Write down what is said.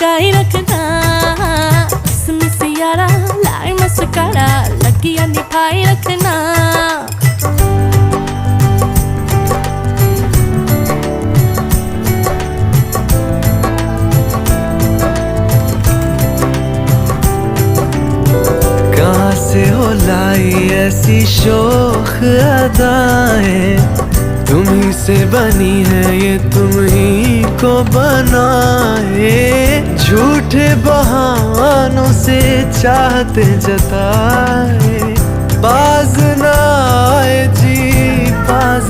लगाई रखना, यारा लाए मस्कारा लगिया निभाई रखना। कहाँ से हो लाई ऐसी शोख अदाएं, तुम्ही से बनी है ये तुम ही को बनाए। झूठे बहानों से चाहते जताए, बाज ना आए जी बाज